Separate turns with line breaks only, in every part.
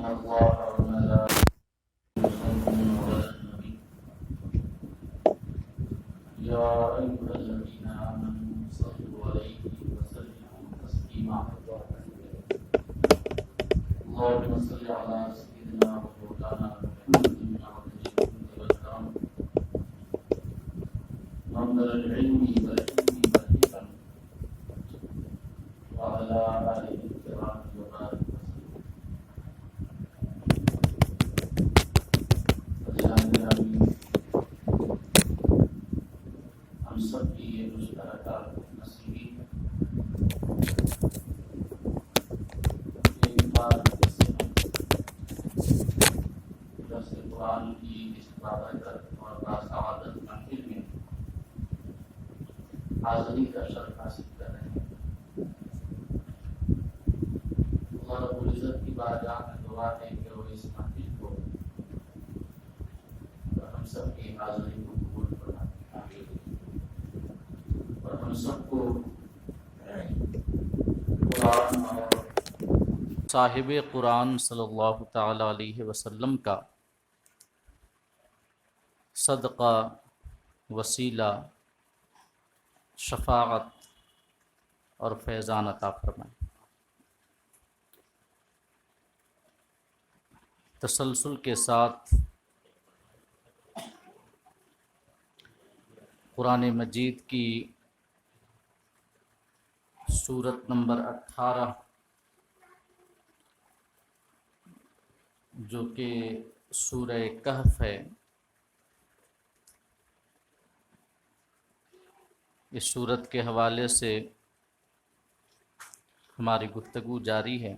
الله وملائكته يصلون على النبي يا أيها الذين آمنوا صلوا عليه وسلموا تسليما اللهم صل على سيدنا ومولانا محمد والكرم منبر العلم والحلم والحكم وعلى آله الكرام وبارك وسلم. ہم سب کی یہ مشترکہ نصیبی ایک بار سے درس قرآن کی اس بابرکت اور باسعادت محفل میں حاضری کا شرف حاصل کر رہے ہیں. اللہ رب العزت کی بارگاہ میں دعا ہے کہ وہ اس محفل کو اور ہم سب کی حاضری کو قبول فرمائے اور ہم سب کو قرآن اور صاحب قرآن صلی اللہ تعالی علیہ وسلم کا صدقہ، وسیلہ، شفاعت اور فیضان عطا فرمائے. تسلسل کے ساتھ قرآن مجید کی سورت نمبر 18 جو کہ سورہ کہف ہے، اس سورت کے حوالے سے ہماری گفتگو جاری ہے.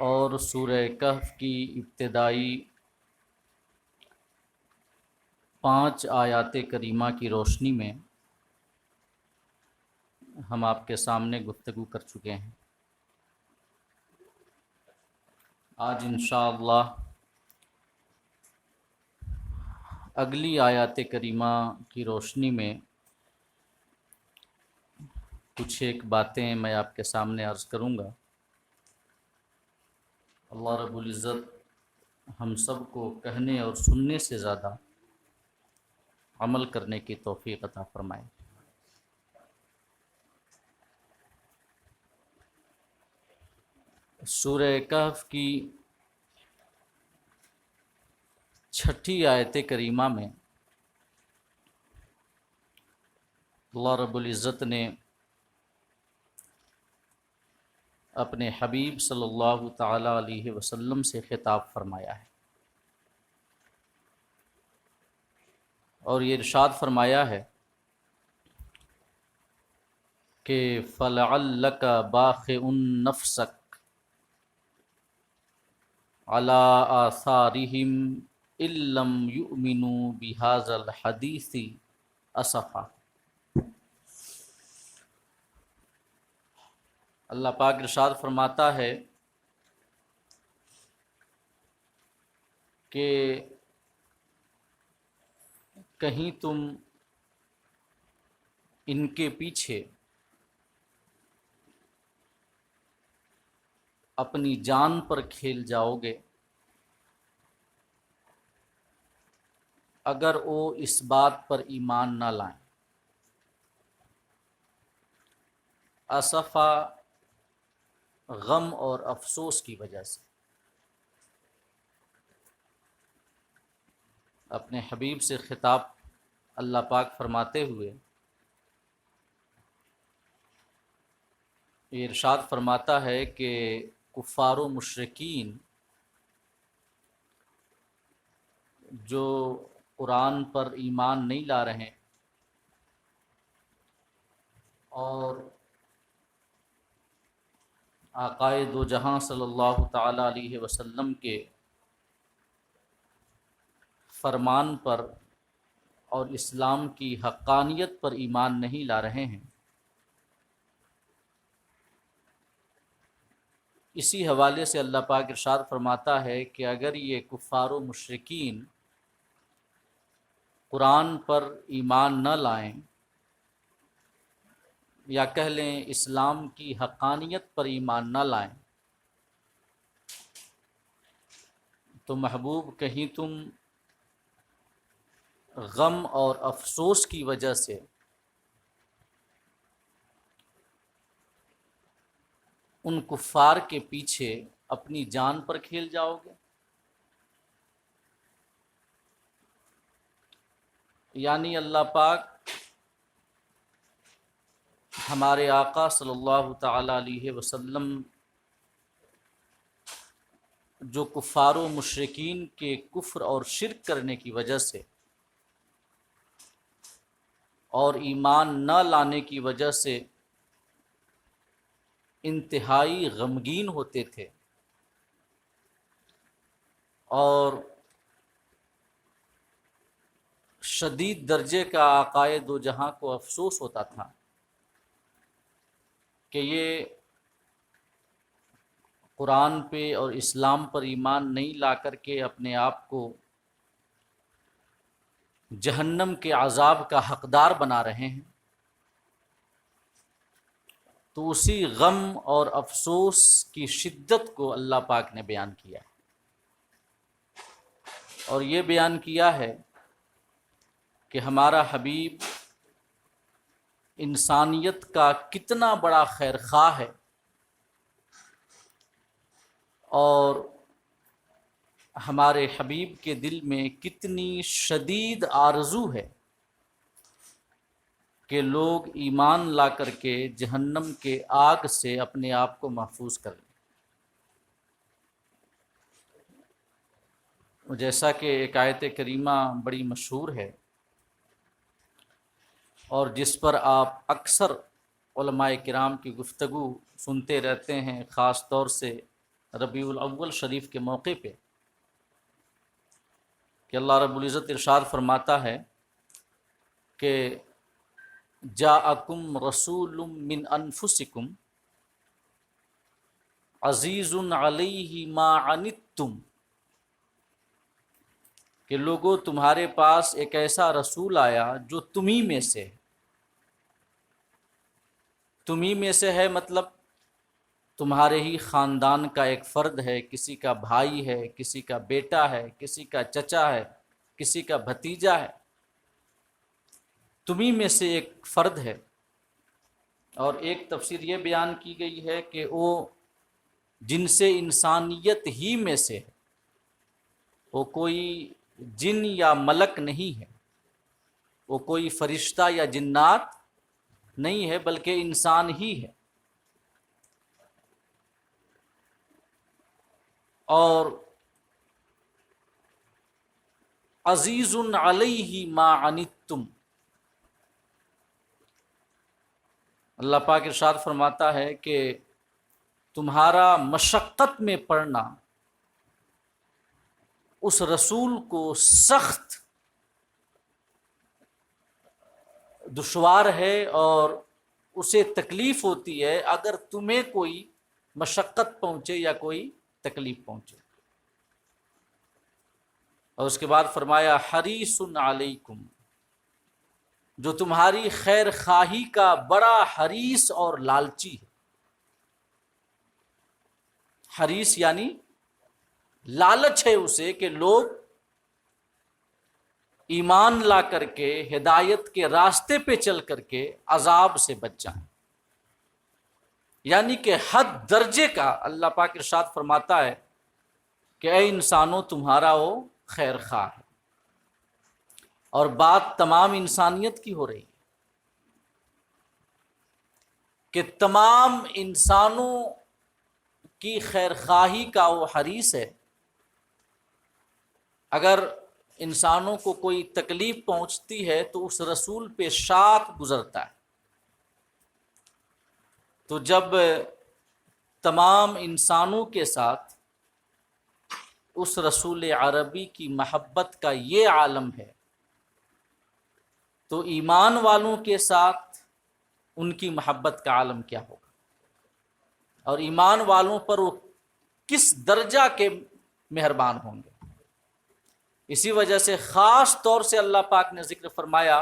اور سورہ کہف کی ابتدائی 5 آیات کریمہ کی روشنی میں ہم آپ کے سامنے گفتگو کر چکے ہیں. آج انشاءاللہ اگلی آیات کریمہ کی روشنی میں کچھ ایک باتیں میں آپ کے سامنے عرض کروں گا. اللہ رب العزت ہم سب کو کہنے اور سننے سے زیادہ عمل کرنے کی توفیق عطا فرمائے. سورہ کہف کی 6 آیت کریمہ میں اللہ رب العزت نے اپنے حبیب صلی اللہ تعالی علیہ وسلم سے خطاب فرمایا ہے اور یہ ارشاد فرمایا ہے کہ فَلَعَلَّكَ بَاخِعٌ نَفْسَكَ عَلَىٰ آثَارِهِمْ إِن لَّمْ يُؤْمِنُوا بِهَٰذَا الْحَدِيثِ أَسَفًا. اللہ پاک ارشاد فرماتا ہے کہ کہیں تم ان کے پیچھے اپنی جان پر کھیل جاؤ گے اگر وہ اس بات پر ایمان نہ لائیں. اسفا غم اور افسوس کی وجہ سے. اپنے حبیب سے خطاب اللہ پاک فرماتے ہوئے یہ ارشاد فرماتا ہے کہ کفار و مشرکین جو قرآن پر ایمان نہیں لا رہے اور آقائے دو جہاں صلی اللہ تعالی علیہ وسلم کے فرمان پر اور اسلام کی حقانیت پر ایمان نہیں لا رہے ہیں، اسی حوالے سے اللہ پاک ارشاد فرماتا ہے کہ اگر یہ کفار و مشرکین قرآن پر ایمان نہ لائیں یا کہہ لیں اسلام کی حقانیت پر ایمان نہ لائیں تو محبوب کہیں تم غم اور افسوس کی وجہ سے ان کفار کے پیچھے اپنی جان پر کھیل جاؤ گے؟ یعنی اللہ پاک ہمارے آقا صلی اللہ تعالی علیہ وسلم جو کفار و مشرکین کے کفر اور شرک کرنے کی وجہ سے اور ایمان نہ لانے کی وجہ سے انتہائی غمگین ہوتے تھے اور شدید درجے کا آقائے دو جہاں کو افسوس ہوتا تھا کہ یہ قرآن پہ اور اسلام پر ایمان نہیں لا کر کے اپنے آپ کو جہنم کے عذاب کا حقدار بنا رہے ہیں، تو اسی غم اور افسوس کی شدت کو اللہ پاک نے بیان کیا ہے اور یہ بیان کیا ہے کہ ہمارا حبیب انسانیت کا کتنا بڑا خیر خواہ ہے اور ہمارے حبیب کے دل میں کتنی شدید آرزو ہے کہ لوگ ایمان لا کر کے جہنم کے آگ سے اپنے آپ کو محفوظ کر لیں۔ جیسا کہ ایک آیت کریمہ بڑی مشہور ہے اور جس پر آپ اکثر علماء کرام کی گفتگو سنتے رہتے ہیں، خاص طور سے ربیع الاول شریف کے موقع پہ، کہ اللہ رب العزت ارشاد فرماتا ہے کہ جاءکم رسول من انفسکم عزیز علیہ ما عنتم، کہ لوگوں تمہارے پاس ایک ایسا رسول آیا جو تمہیں میں سے ہے۔ تمہیں میں سے ہے مطلب تمہارے ہی خاندان کا ایک فرد ہے، کسی کا بھائی ہے، کسی کا بیٹا ہے، کسی کا چچا ہے، کسی کا بھتیجا ہے، تمہیں میں سے ایک فرد ہے۔ اور ایک تفسیر یہ بیان کی گئی ہے کہ وہ جن سے انسانیت ہی میں سے ہے، وہ کوئی جن یا ملک نہیں ہے، وہ کوئی فرشتہ یا جنات نہیں ہے، بلکہ انسان ہی ہے۔ اور عزیز علیہ ما عنتم، اللہ پاک ارشاد فرماتا ہے کہ تمہارا مشقت میں پڑنا اس رسول کو سخت دشوار ہے اور اسے تکلیف ہوتی ہے اگر تمہیں کوئی مشقت پہنچے یا کوئی تکلیف پہنچے۔ اور اس کے بعد فرمایا حریص علیکم، جو تمہاری خیر خواہی کا بڑا حریص اور لالچی ہے۔ حریص یعنی لالچ ہے اسے کہ لوگ ایمان لا کر کے ہدایت کے راستے پہ چل کر کے عذاب سے بچ جائیں، یعنی کہ حد درجے کا اللہ پاک ارشاد فرماتا ہے کہ اے انسانوں تمہارا وہ خیر خواہ ہے۔ اور بات تمام انسانیت کی ہو رہی ہے کہ تمام انسانوں کی خیر خواہی کا وہ حریص ہے۔ اگر انسانوں کو کوئی تکلیف پہنچتی ہے تو اس رسول پہ شاخ گزرتا ہے۔ تو جب تمام انسانوں کے ساتھ اس رسول عربی کی محبت کا یہ عالم ہے تو ایمان والوں کے ساتھ ان کی محبت کا عالم کیا ہوگا، اور ایمان والوں پر وہ کس درجہ کے مہربان ہوں گے۔ اسی وجہ سے خاص طور سے اللہ پاک نے ذکر فرمایا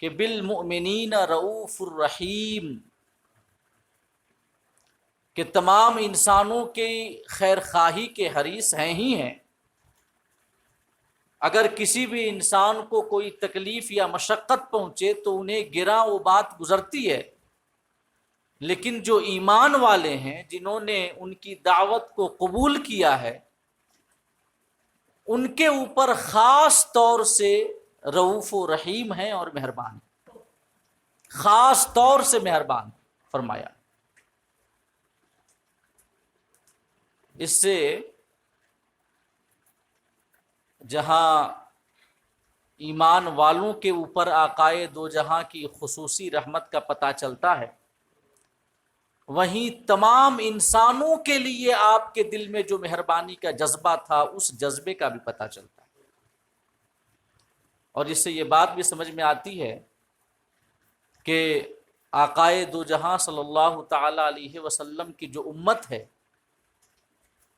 کہ بالمؤمنین رؤوف الرحیم، کہ تمام انسانوں کی خیر خواہی کے حریص ہیں ہی ہیں، اگر کسی بھی انسان کو کوئی تکلیف یا مشقت پہنچے تو انہیں گراں وہ بات گزرتی ہے، لیکن جو ایمان والے ہیں جنہوں نے ان کی دعوت کو قبول کیا ہے، ان کے اوپر خاص طور سے رؤوف و رحیم ہیں اور مہربان ہیں، خاص طور سے مہربان فرمایا۔ اس سے جہاں ایمان والوں کے اوپر آقائے دو جہاں کی خصوصی رحمت کا پتہ چلتا ہے، وہیں تمام انسانوں کے لیے آپ کے دل میں جو مہربانی کا جذبہ تھا اس جذبے کا بھی پتہ چلتا ہے۔ اور اس سے یہ بات بھی سمجھ میں آتی ہے کہ آقائے دو جہاں صلی اللہ تعالی علیہ وسلم کی جو امت ہے،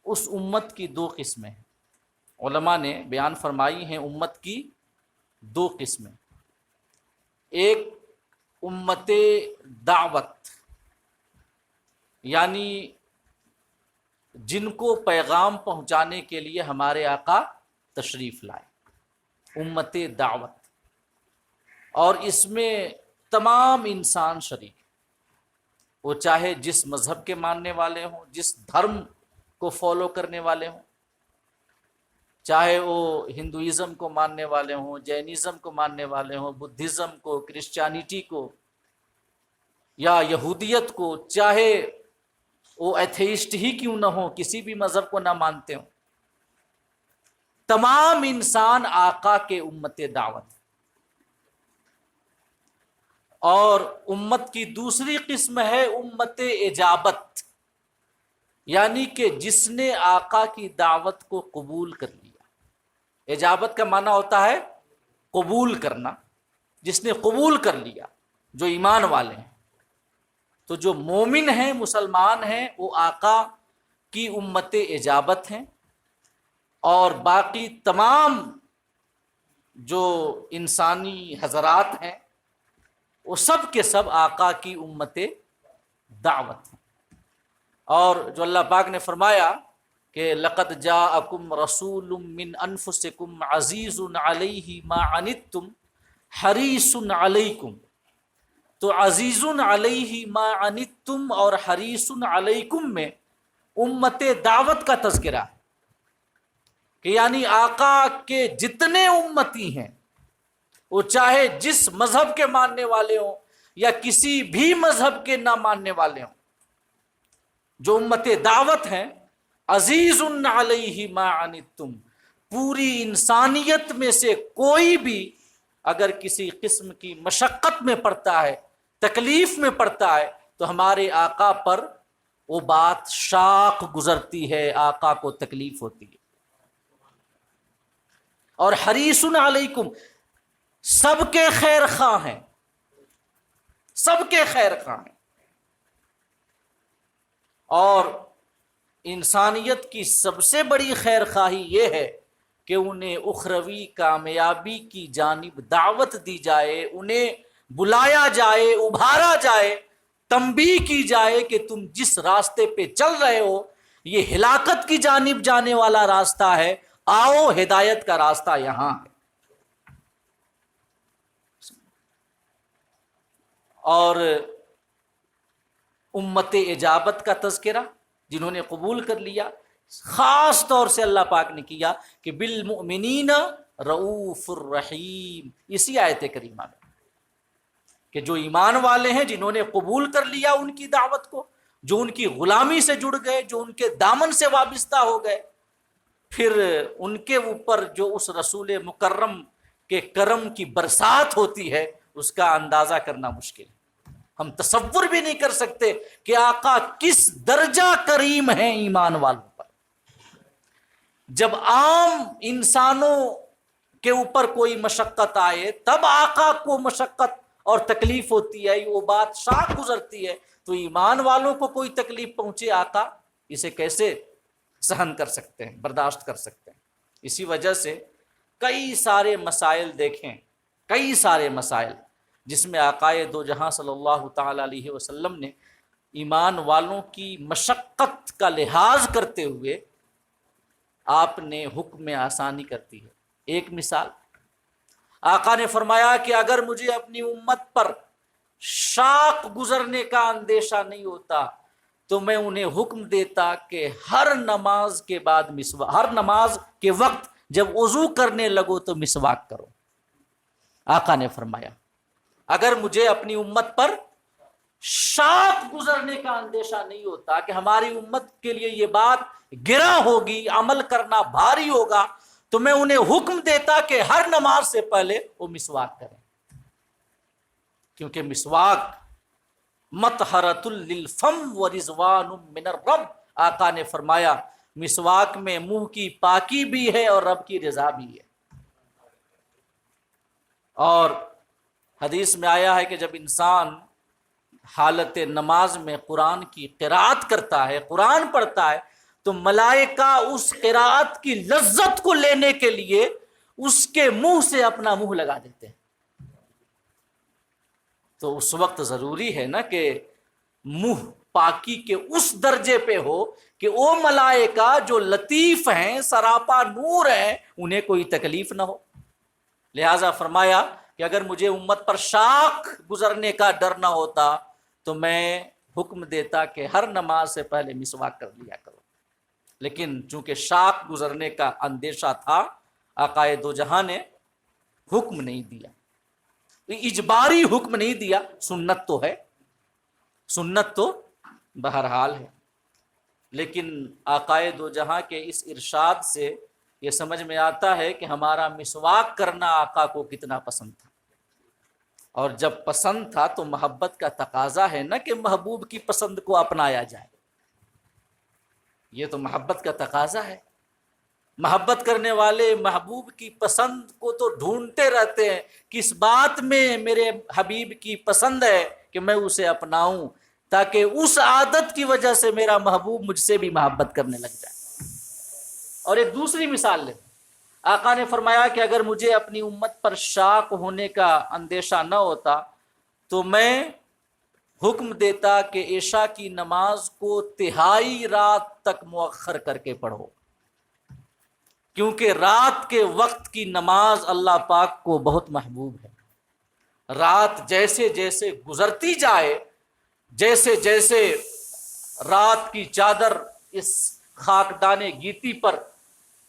اس امت کی دو قسمیں ہیں۔ علماء نے بیان فرمائی ہیں امت کی دو قسمیں، ایک امت دعوت، یعنی جن کو پیغام پہنچانے کے لیے ہمارے آقا تشریف لائے، امت دعوت، اور اس میں تمام انسان شریک، وہ چاہے جس مذہب کے ماننے والے ہوں، جس دھرم کو فالو کرنے والے ہوں، چاہے وہ ہندوازم کو ماننے والے ہوں، جینزم کو ماننے والے ہوں، بدھزم کو، کرسچینٹی کو یا یہودیت کو، چاہے وہ ایتھیسٹ ہی کیوں نہ ہو، کسی بھی مذہب کو نہ مانتے ہوں، تمام انسان آقا کے امت دعوت۔ اور امت کی دوسری قسم ہے امت اجابت، یعنی کہ جس نے آقا کی دعوت کو قبول کر لیا۔ اجابت کا معنی ہوتا ہے قبول کرنا، جس نے قبول کر لیا، جو ایمان والے ہیں۔ تو جو مومن ہیں، مسلمان ہیں، وہ آقا کی امت اجابت ہیں، اور باقی تمام جو انسانی حضرات ہیں وہ سب کے سب آقا کی امت دعوت ہیں۔ اور جو اللہ پاک نے فرمایا کہ لقد جاءکم رسول من انفسکم عزیز علیہ ما عنتم حریص علیکم، تو عزیز علیہ ما عنتم اور حریص علیکم میں امت دعوت کا تذکرہ ہے، کہ یعنی آقا کے جتنے امتی ہیں، وہ چاہے جس مذہب کے ماننے والے ہوں یا کسی بھی مذہب کے نہ ماننے والے ہوں، جو امت دعوت ہیں، عزیز علیہ ما عنتم، پوری انسانیت میں سے کوئی بھی اگر کسی قسم کی مشقت میں پڑتا ہے، تکلیف میں پڑتا ہے، تو ہمارے آقا پر وہ بات شاق گزرتی ہے، آقا کو تکلیف ہوتی ہے۔ اور حریص علیکم، سب کے خیر خواہ ہیں، سب کے خیر خواہ ہیں، اور انسانیت کی سب سے بڑی خیر خواہی یہ ہے کہ انہیں اخروی کامیابی کی جانب دعوت دی جائے، انہیں بلایا جائے، ابھارا جائے، تنبیہ کی جائے کہ تم جس راستے پہ چل رہے ہو یہ ہلاکت کی جانب جانے والا راستہ ہے، آؤ ہدایت کا راستہ یہاں ہے۔ اور امت اجابت کا تذکرہ جنہوں نے قبول کر لیا، خاص طور سے اللہ پاک نے کیا کہ بالمؤمنین رؤوف الرحیم، اسی آیت کریمہ میں، کہ جو ایمان والے ہیں، جنہوں نے قبول کر لیا ان کی دعوت کو، جو ان کی غلامی سے جڑ گئے، جو ان کے دامن سے وابستہ ہو گئے، پھر ان کے اوپر جو اس رسول مکرم کے کرم کی برسات ہوتی ہے، اس کا اندازہ کرنا مشکل ہے۔ ہم تصور بھی نہیں کر سکتے کہ آقا کس درجہ کریم ہیں ایمان والوں پر۔ جب عام انسانوں کے اوپر کوئی مشقت آئے تب آقا کو مشقت اور تکلیف ہوتی ہے، وہ بات شاق گزرتی ہے، تو ایمان والوں کو کوئی تکلیف پہنچے، آقا اسے کیسے سہن کر سکتے ہیں، برداشت کر سکتے ہیں؟ اسی وجہ سے کئی سارے مسائل دیکھیں، کئی سارے مسائل جس میں آقائے دو جہاں صلی اللہ تعالی علیہ وسلم نے ایمان والوں کی مشقت کا لحاظ کرتے ہوئے آپ نے حکم میں آسانی کر دی ہے۔ ایک مثال، آقا نے فرمایا کہ اگر مجھے اپنی امت پر شاق گزرنے کا اندیشہ نہیں ہوتا تو میں انہیں حکم دیتا کہ ہر نماز کے بعد ہر نماز کے وقت جب وضو کرنے لگو تو مسواک کرو۔ آقا نے فرمایا اگر مجھے اپنی امت پر شاق گزرنے کا اندیشہ نہیں ہوتا کہ ہماری امت کے لیے یہ بات گراں ہوگی، عمل کرنا بھاری ہوگا، تو میں انہیں حکم دیتا کہ ہر نماز سے پہلے وہ مسواک کریں، کیونکہ مسواک مطہرۃ للفم ورضوان من الرب، آقا نے فرمایا مسواک میں منہ کی پاکی بھی ہے اور رب کی رضا بھی ہے۔ اور حدیث میں آیا ہے کہ جب انسان حالت نماز میں قرآن کی قرات کرتا ہے، قرآن پڑھتا ہے، تو ملائکہ اس قرات کی لذت کو لینے کے لیے اس کے منہ سے اپنا منہ لگا دیتے ہیں۔ تو اس وقت ضروری ہے نا کہ منہ پاکی کے اس درجے پہ ہو کہ وہ ملائکہ جو لطیف ہیں، سراپا نور ہیں، انہیں کوئی تکلیف نہ ہو۔ لہذا فرمایا کہ اگر مجھے امت پر شاق گزرنے کا ڈر نہ ہوتا تو میں حکم دیتا کہ ہر نماز سے پہلے مسواک کر لیا کرو، لیکن چونکہ شاق گزرنے کا اندیشہ تھا، آقا دو جہاں نے حکم نہیں دیا، اجباری حکم نہیں دیا، سنت تو ہے، سنت تو بہرحال ہے۔ لیکن آقا دو جہاں کے اس ارشاد سے یہ سمجھ میں آتا ہے کہ ہمارا مسواک کرنا آقا کو کتنا پسند تھا، اور جب پسند تھا تو محبت کا تقاضا ہے نا کہ محبوب کی پسند کو اپنایا جائے، یہ تو محبت کا تقاضا ہے۔ محبت کرنے والے محبوب کی پسند کو تو ڈھونڈتے رہتے ہیں، کس بات میں میرے حبیب کی پسند ہے کہ میں اسے اپناؤں، تاکہ اس عادت کی وجہ سے میرا محبوب مجھ سے بھی محبت کرنے لگ جائے۔ اور ایک دوسری مثال لیں، آقا نے فرمایا کہ اگر مجھے اپنی امت پر شاق ہونے کا اندیشہ نہ ہوتا تو میں حکم دیتا کہ عشاء کی نماز کو تہائی رات تک مؤخر کر کے پڑھو، کیونکہ رات کے وقت کی نماز اللہ پاک کو بہت محبوب ہے۔ رات جیسے جیسے گزرتی جائے، جیسے جیسے رات کی چادر اس خاکدان گیتی پر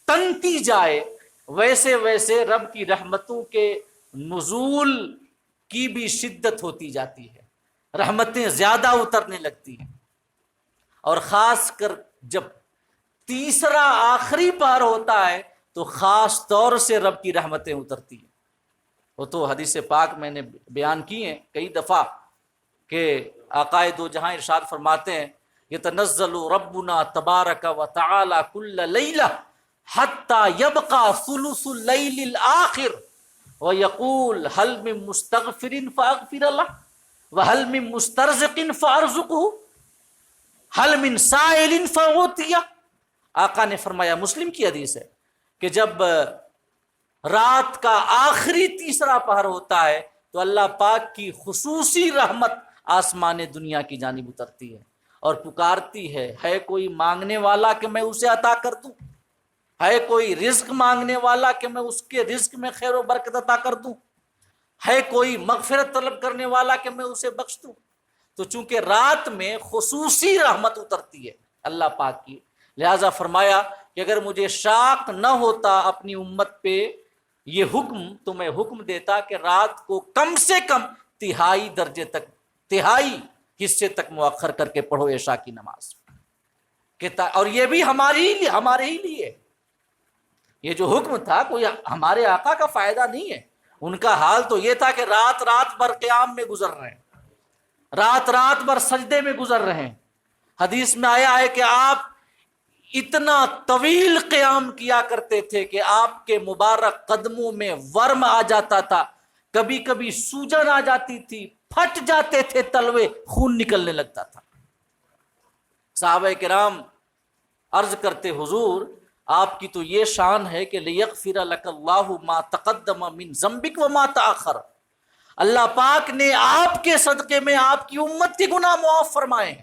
تنتی جائے، ویسے ویسے رب کی رحمتوں کے نزول کی بھی شدت ہوتی جاتی ہے، رحمتیں زیادہ اترنے لگتی ہیں، اور خاص کر جب تیسرا آخری پہر ہوتا ہے تو خاص طور سے رب کی رحمتیں اترتی ہیں۔ وہ تو حدیث پاک میں نے بیان کی ہیں کئی دفعہ کہ آقا دو جہاں ارشاد فرماتے ہیں یتنزل ربنا تبارک و تعالی کل لیلہ حتی یبقى ثلث اللیل الآخر ویقول هل من مستغفر فاغفر له وهل من مسترزق فارزقه هل من سائل فاعطیہ۔ آقا نے فرمایا، مسلم کی حدیث ہے، کہ جب رات کا آخری تیسرا پہر ہوتا ہے تو اللہ پاک کی خصوصی رحمت آسمان دنیا کی جانب اترتی ہے اور پکارتی ہے کوئی مانگنے والا کہ میں اسے عطا کر دوں، ہے کوئی رزق مانگنے والا کہ میں اس کے رزق میں خیر و برکت عطا کر دوں، ہے کوئی مغفرت طلب کرنے والا کہ میں اسے بخش دوں۔ تو چونکہ رات میں خصوصی رحمت اترتی ہے اللہ پاک کی، لہذا فرمایا کہ اگر مجھے شاق نہ ہوتا اپنی امت پہ یہ حکم تو میں حکم دیتا کہ رات کو کم سے کم تہائی درجے تک، تہائی حصے تک مؤخر کر کے پڑھو عشاء کی نماز، اور یہ بھی ہمارے ہی لیے یہ جو حکم تھا کوئی ہمارے آقا کا فائدہ نہیں ہے، ان کا حال تو یہ تھا کہ رات رات بھر قیام میں گزر رہے ہیں، رات رات بھر سجدے میں گزر رہے ہیں۔ حدیث میں آیا ہے کہ آپ اتنا طویل قیام کیا کرتے تھے کہ آپ کے مبارک قدموں میں ورم آ جاتا تھا، کبھی کبھی سوجن آ جاتی تھی، پھٹ جاتے تھے تلوے، خون نکلنے لگتا تھا۔ صحابہ کرام عرض کرتے، حضور آپ کی تو یہ شان ہے کہ لیغفر لک اللہ ما تقدم من ذنبک وما تاخر، اللہ پاک نے آپ کے صدقے میں آپ کی امت کے گناہ معاف فرمائے ہیں،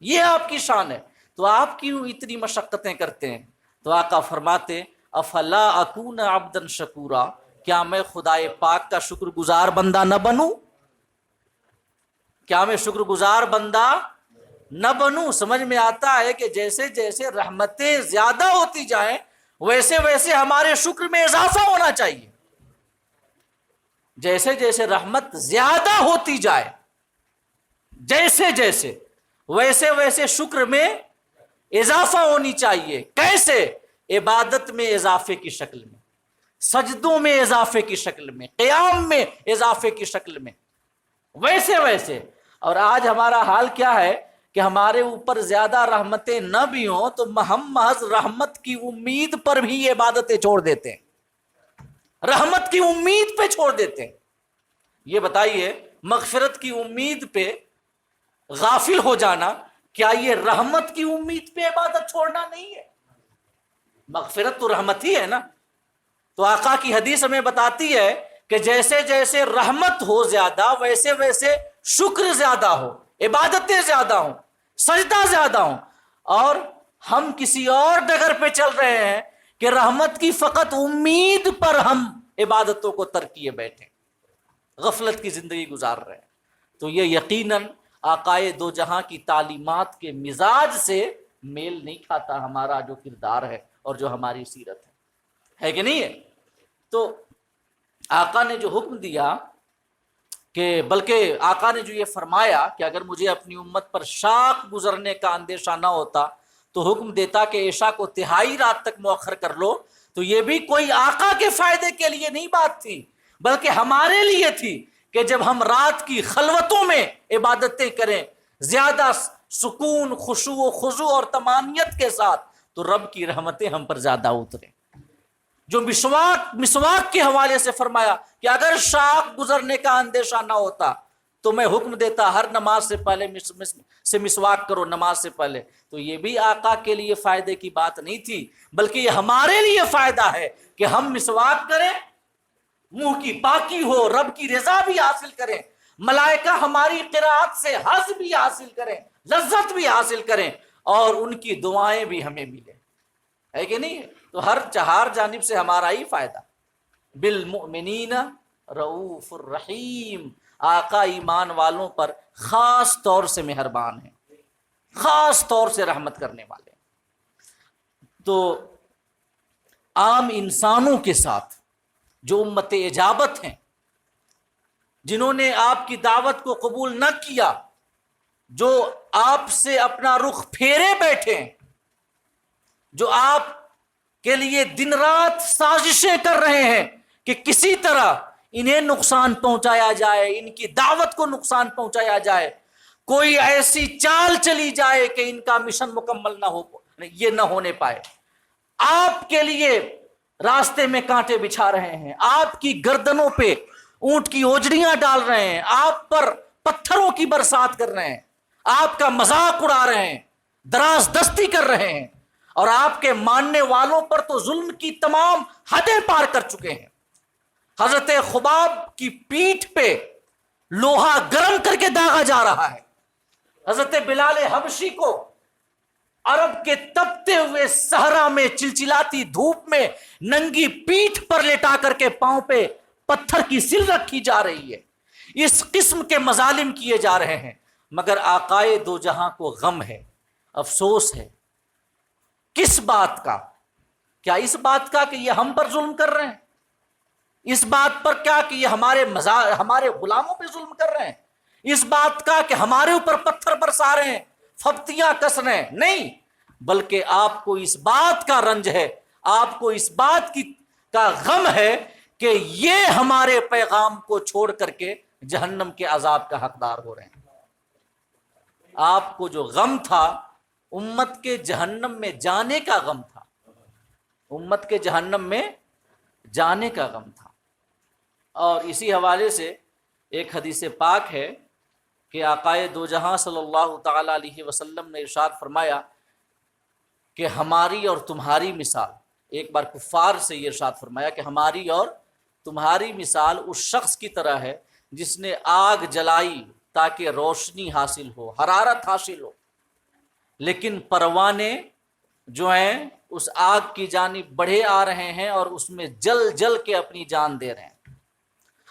یہ آپ کی شان ہے، تو آپ کیوں اتنی مشقتیں کرتے ہیں؟ تو آقا فرماتے افلا اکون عبدا شکورا، کیا میں خدائے پاک کا شکر گزار بندہ نہ بنوں؟ کیا میں شکر گزار بندہ نہ بنوں؟ سمجھ میں آتا ہے کہ جیسے جیسے رحمتیں زیادہ ہوتی جائیں ویسے ویسے ہمارے شکر میں اضافہ ہونا چاہیے، جیسے جیسے رحمت زیادہ ہوتی جائے جیسے جیسے ویسے ویسے شکر میں اضافہ ہونی چاہیے۔ کیسے؟ عبادت میں اضافے کی شکل میں، سجدوں میں اضافے کی شکل میں، قیام میں اضافے کی شکل میں، ویسے ویسے۔ اور آج ہمارا حال کیا ہے کہ ہمارے اوپر زیادہ رحمتیں نہ بھی ہوں تو ہم محض رحمت کی امید پر بھی یہ عبادتیں چھوڑ دیتے ہیں، رحمت کی امید پہ چھوڑ دیتے ہیں۔ یہ بتائیے مغفرت کی امید پہ غافل ہو جانا کیا یہ رحمت کی امید پہ عبادت چھوڑنا نہیں ہے؟ مغفرت تو رحمت ہی ہے نا۔ تو آقا کی حدیث ہمیں بتاتی ہے کہ جیسے جیسے رحمت ہو زیادہ ویسے ویسے شکر زیادہ ہو، عبادتیں زیادہ ہوں، سجدہ زیادہ ہوں، اور ہم کسی اور ڈگر پہ چل رہے ہیں کہ رحمت کی فقط امید پر ہم عبادتوں کو ترک کیے بیٹھے، غفلت کی زندگی گزار رہے ہیں۔ تو یہ یقیناً آقائے دو جہاں کی تعلیمات کے مزاج سے میل نہیں کھاتا ہمارا جو کردار ہے اور جو ہماری سیرت ہے کہ نہیں ہے؟ تو آقا نے جو حکم دیا کہ بلکہ آقا نے جو یہ فرمایا کہ اگر مجھے اپنی امت پر شاق گزرنے کا اندیشہ نہ ہوتا تو حکم دیتا کہ عشاء کو تہائی رات تک مؤخر کر لو، تو یہ بھی کوئی آقا کے فائدے کے لیے نہیں بات تھی بلکہ ہمارے لیے تھی کہ جب ہم رات کی خلوتوں میں عبادتیں کریں زیادہ سکون، خشوع و خضوع اور طمانینت کے ساتھ، تو رب کی رحمتیں ہم پر زیادہ اتریں۔ جو مسواک کے حوالے سے فرمایا کہ اگر شاق گزرنے کا اندیشہ نہ ہوتا تو میں حکم دیتا ہر نماز سے پہلے مسواک کرو نماز سے پہلے، تو یہ بھی آقا کے لیے فائدے کی بات نہیں تھی بلکہ یہ ہمارے لیے فائدہ ہے کہ ہم مسواک کریں، منہ کی پاکی ہو، رب کی رضا بھی حاصل کریں، ملائکہ ہماری قرات سے حظ بھی حاصل کریں، لذت بھی حاصل کریں، اور ان کی دعائیں بھی ہمیں ملیں، ہے کہ نہیں؟ تو ہر چہار جانب سے ہمارا ہی فائدہ۔ بالمؤمنین رؤوف الرحیم، آقا ایمان والوں پر خاص طور سے مہربان ہیں، خاص طور سے رحمت کرنے والے ہیں۔ تو عام انسانوں کے ساتھ جو امت اجابت ہیں، جنہوں نے آپ کی دعوت کو قبول نہ کیا، جو آپ سے اپنا رخ پھیرے بیٹھے ہیں، جو آپ کے لیے دن رات سازشیں کر رہے ہیں کہ کسی طرح انہیں نقصان پہنچایا جائے، ان کی دعوت کو نقصان پہنچایا جائے، کوئی ایسی چال چلی جائے کہ ان کا مشن مکمل نہ ہو، یہ نہ ہونے پائے، آپ کے لیے راستے میں کانٹے بچھا رہے ہیں، آپ کی گردنوں پہ اونٹ کی اوجڑیاں ڈال رہے ہیں، آپ پر پتھروں کی برسات کر رہے ہیں، آپ کا مذاق اڑا رہے ہیں، دراز دستی کر رہے ہیں، اور آپ کے ماننے والوں پر تو ظلم کی تمام حدیں پار کر چکے ہیں۔ حضرت خباب کی پیٹھ پہ لوہا گرم کر کے داغا جا رہا ہے، حضرت بلال حبشی کو عرب کے تپتے ہوئے صحرا میں چلچلاتی دھوپ میں ننگی پیٹھ پر لٹا کر کے پاؤں پہ پتھر کی سل رکھی جا رہی ہے، اس قسم کے مظالم کیے جا رہے ہیں، مگر آقائے دو جہاں کو غم ہے، افسوس ہے۔ کس بات کا؟ کیا اس بات کا کہ یہ ہم پر ظلم کر رہے ہیں؟ اس بات پر کیا کہ یہ ہمارے غلاموں پہ ظلم کر رہے ہیں؟ اس بات کا کہ ہمارے اوپر پتھر برسا رہے ہیں، پھپتیاں کس رہے ہیں؟ نہیں، بلکہ آپ کو اس بات کا رنج ہے، آپ کو اس بات کا غم ہے کہ یہ ہمارے پیغام کو چھوڑ کر کے جہنم کے عذاب کا حقدار ہو رہے ہیں۔ آپ کو جو غم تھا امت کے جہنم میں جانے کا غم تھا، امت کے جہنم میں جانے کا غم تھا۔ اور اسی حوالے سے ایک حدیث پاک ہے کہ آقائے دو جہاں صلی اللہ تعالی علیہ وسلم نے ارشاد فرمایا کہ ہماری اور تمہاری مثال، ایک بار کفار سے یہ ارشاد فرمایا کہ ہماری اور تمہاری مثال اس شخص کی طرح ہے جس نے آگ جلائی تاکہ روشنی حاصل ہو، حرارت حاصل ہو، لیکن پروانے جو ہیں اس آگ کی جانب بڑھے آ رہے ہیں اور اس میں جل جل کے اپنی جان دے رہے ہیں،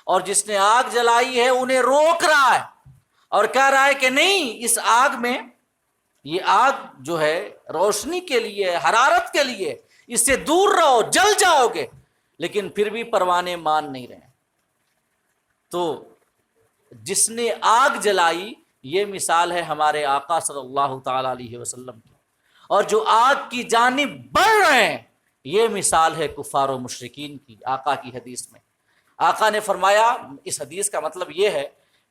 اور جس نے آگ جلائی ہے انہیں روک رہا ہے اور کہہ رہا ہے کہ نہیں، اس آگ میں، یہ آگ جو ہے روشنی کے لیے، حرارت کے لیے، اس سے دور رہو، جل جاؤ گے، لیکن پھر بھی پروانے مان نہیں رہے۔ تو جس نے آگ جلائی، یہ مثال ہے ہمارے آقا صلی اللہ تعالی علیہ وسلم کی، اور جو آگ کی جانب بڑھ رہے ہیں، یہ مثال ہے کفار و مشرکین کی۔ آقا کی حدیث میں آقا نے فرمایا، اس حدیث کا مطلب یہ ہے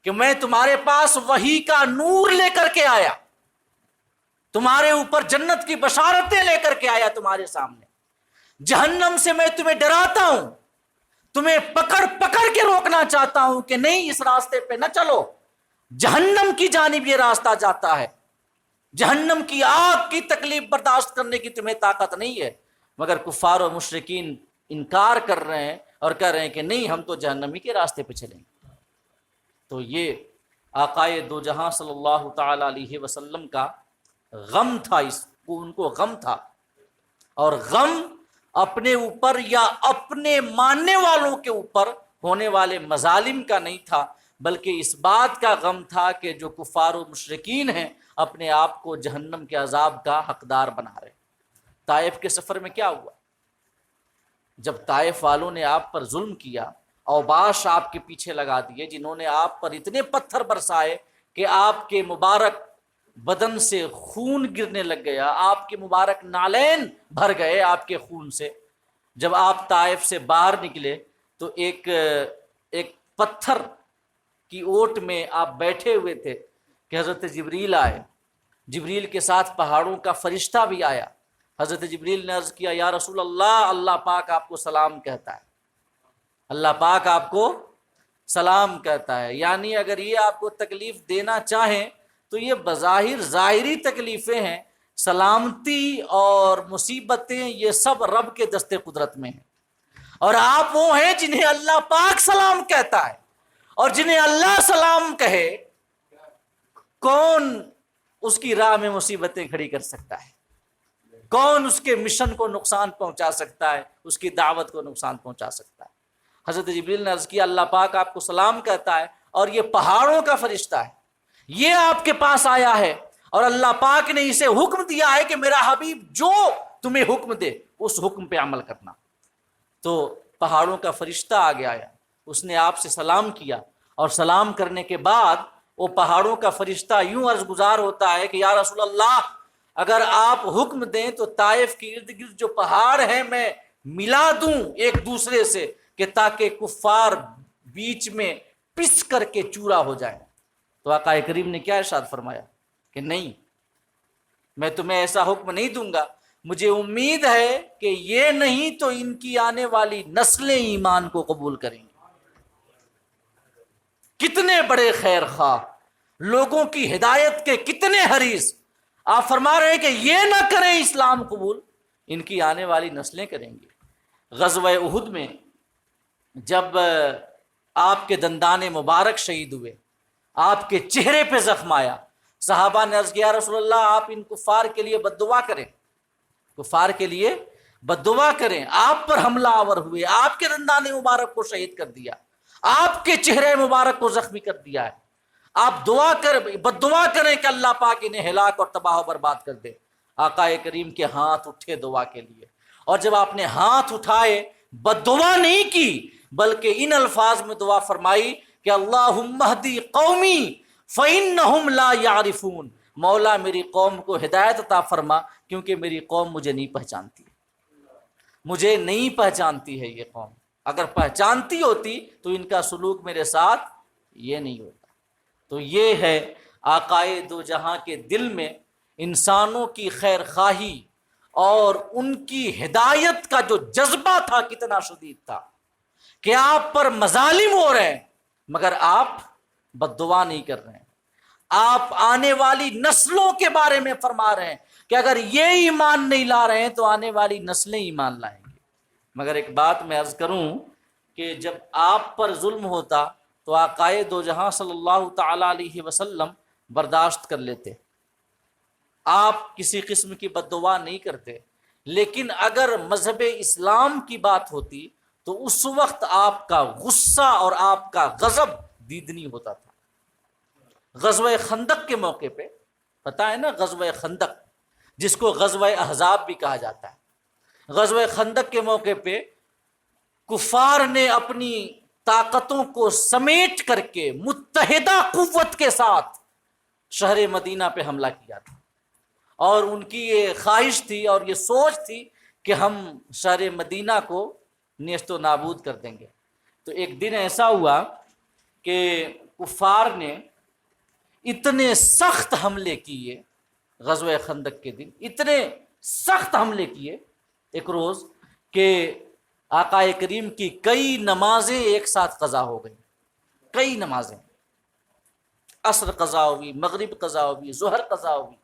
کہ میں تمہارے پاس وحی کا نور لے کر کے آیا، تمہارے اوپر جنت کی بشارتیں لے کر کے آیا تمہارے سامنے، جہنم سے میں تمہیں ڈراتا ہوں، تمہیں پکڑ پکڑ کے روکنا چاہتا ہوں کہ نہیں، اس راستے پہ نہ چلو، جہنم کی جانب یہ راستہ جاتا ہے، جہنم کی آگ کی تکلیف برداشت کرنے کی تمہیں طاقت نہیں ہے۔ مگر کفار و مشرکین انکار کر رہے ہیں اور کہہ رہے ہیں کہ نہیں، ہم تو جہنمی کے راستے پہ چلیں گے۔ تو یہ آقائے دو جہاں صلی اللہ تعالی علیہ وسلم کا غم تھا، ان کو غم تھا، اور غم اپنے اوپر یا اپنے ماننے والوں کے اوپر ہونے والے مظالم کا نہیں تھا، بلکہ اس بات کا غم تھا کہ جو کفار و مشرکین ہیں اپنے آپ کو جہنم کے عذاب کا حقدار بنا رہے۔ طائف کے سفر میں کیا ہوا؟ جب طائف والوں نے آپ پر ظلم کیا، اوباش آپ کے پیچھے لگا دیے، جنہوں نے آپ پر اتنے پتھر برسائے کہ آپ کے مبارک بدن سے خون گرنے لگ گیا، آپ کے مبارک نالین بھر گئے آپ کے خون سے۔ جب آپ طائف سے باہر نکلے تو ایک پتھر کی اوٹ میں آپ بیٹھے ہوئے تھے کہ حضرت جبریل آئے، جبریل کے ساتھ پہاڑوں کا فرشتہ بھی آیا۔ حضرت جبریل نے عرض کیا، یا رسول اللہ، اللہ پاک آپ کو سلام کہتا ہے، اللہ پاک آپ کو سلام کہتا ہے۔ یعنی اگر یہ آپ کو تکلیف دینا چاہیں تو یہ بظاہر ظاہری تکلیفیں ہیں، سلامتی اور مصیبتیں یہ سب رب کے دست قدرت میں ہیں، اور آپ وہ ہیں جنہیں اللہ پاک سلام کہتا ہے، اور جنہیں اللہ سلام کہے کون اس کی راہ میں مصیبتیں کھڑی کر سکتا ہے؟ کون اس کے مشن کو نقصان پہنچا سکتا ہے، اس کی دعوت کو نقصان پہنچا سکتا ہے؟ حضرت جبریل نے عرض کیا، اللہ پاک آپ کو سلام کہتا ہے، اور یہ پہاڑوں کا فرشتہ ہے، یہ آپ کے پاس آیا ہے، اور اللہ پاک نے اسے حکم دیا ہے کہ میرا حبیب جو تمہیں حکم دے اس حکم پہ عمل کرنا۔ تو پہاڑوں کا فرشتہ آگے آیا، اس نے آپ سے سلام کیا، اور سلام کرنے کے بعد وہ پہاڑوں کا فرشتہ یوں عرض گزار ہوتا ہے کہ یا رسول اللہ، اگر آپ حکم دیں تو طائف کے ارد گرد جو پہاڑ ہیں میں ملا دوں ایک دوسرے سے، کہ تاکہ کفار بیچ میں پس کر کے چورا ہو جائیں۔ تو آقا کریم نے کیا ارشاد فرمایا کہ نہیں، میں تمہیں ایسا حکم نہیں دوں گا، مجھے امید ہے کہ یہ نہیں تو ان کی آنے والی نسلیں ایمان کو قبول کریں گی۔ کتنے بڑے خیر خواہ، لوگوں کی ہدایت کے کتنے حریص، آپ فرما رہے ہیں کہ یہ نہ کریں اسلام قبول، ان کی آنے والی نسلیں کریں گی۔ غزوہ احد میں جب آپ کے دندان مبارک شہید ہوئے، آپ کے چہرے پہ زخم آیا، صحابہ نے عرض کیا، رسول اللہ آپ ان کفار کے لیے بد دعا کریں، کفار کے لیے بد دعا کریں، آپ پر حملہ آور ہوئے، آپ کے دندان مبارک کو شہید کر دیا، آپ کے چہرے مبارک کو زخمی کر دیا ہے، آپ دعا کر بد دعا کریں کہ اللہ پاک انہیں ہلاک اور تباہ و برباد کر دے۔ آقا کریم کے ہاتھ اٹھے دعا کے لیے، اور جب آپ نے ہاتھ اٹھائے بد دعا نہیں کی بلکہ ان الفاظ میں دعا فرمائی کہ اللہم اہدی قومی فإنہم لا یعرفون، مولا میری قوم کو ہدایت عطا فرما کیونکہ میری قوم مجھے نہیں پہچانتی، مجھے نہیں پہچانتی ہے یہ قوم، اگر پہچانتی ہوتی تو ان کا سلوک میرے ساتھ یہ نہیں ہوتا۔ تو یہ ہے آقائے دو جہاں کے دل میں انسانوں کی خیر خواہی اور ان کی ہدایت کا جو جذبہ تھا کتنا شدید تھا کہ آپ پر مظالم ہو رہے ہیں مگر آپ بد دعا نہیں کر رہے ہیں، آپ آنے والی نسلوں کے بارے میں فرما رہے ہیں کہ اگر یہ ایمان نہیں لا رہے ہیں تو آنے والی نسلیں ایمان لائیں گے۔ مگر ایک بات میں عرض کروں کہ جب آپ پر ظلم ہوتا تو آقائے دو جہاں صلی اللہ تعالی علیہ وسلم برداشت کر لیتے، آپ کسی قسم کی بد دعا نہیں کرتے، لیکن اگر مذہب اسلام کی بات ہوتی تو اس وقت آپ کا غصہ اور آپ کا غضب دیدنی ہوتا تھا۔ غزوہ خندق کے موقع پہ، پتہ ہے نا غزوہ خندق جس کو غزوہ احزاب بھی کہا جاتا ہے، غزوہ خندق کے موقع پہ کفار نے اپنی طاقتوں کو سمیٹ کر کے متحدہ قوت کے ساتھ شہر مدینہ پہ حملہ کیا تھا، اور ان کی یہ خواہش تھی اور یہ سوچ تھی کہ ہم شہر مدینہ کو نیست و نابود کر دیں گے۔ تو ایک دن ایسا ہوا کہ کفار نے اتنے سخت حملے کیے، غزوہ خندق کے دن اتنے سخت حملے کیے ایک روز کہ آقا کریم کی کئی نمازیں ایک ساتھ قضا ہو گئیں، کئی نمازیں، عصر قضا ہوئی، مغرب قضا ہوئی، ظہر قضا ہوئی،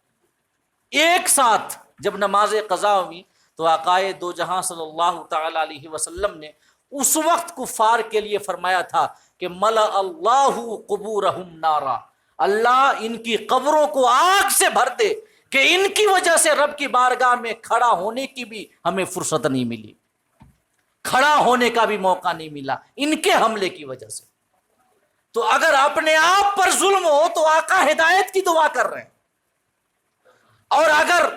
ایک ساتھ جب نمازیں قضا ہوئی تو آقا دو جہاں صلی اللہ تعالی علیہ وسلم نے اس وقت کفار کے لیے فرمایا تھا کہ ملا اللہ قبورہم نارا، اللہ ان کی قبروں کو آگ سے بھر دے کہ ان کی وجہ سے رب کی بارگاہ میں کھڑا ہونے کی بھی ہمیں فرصت نہیں ملی، کھڑا ہونے کا بھی موقع نہیں ملا ان کے حملے کی وجہ سے۔ تو اگر اپنے آپ پر ظلم ہو تو آقا ہدایت کی دعا کر رہے ہیں، اور اگر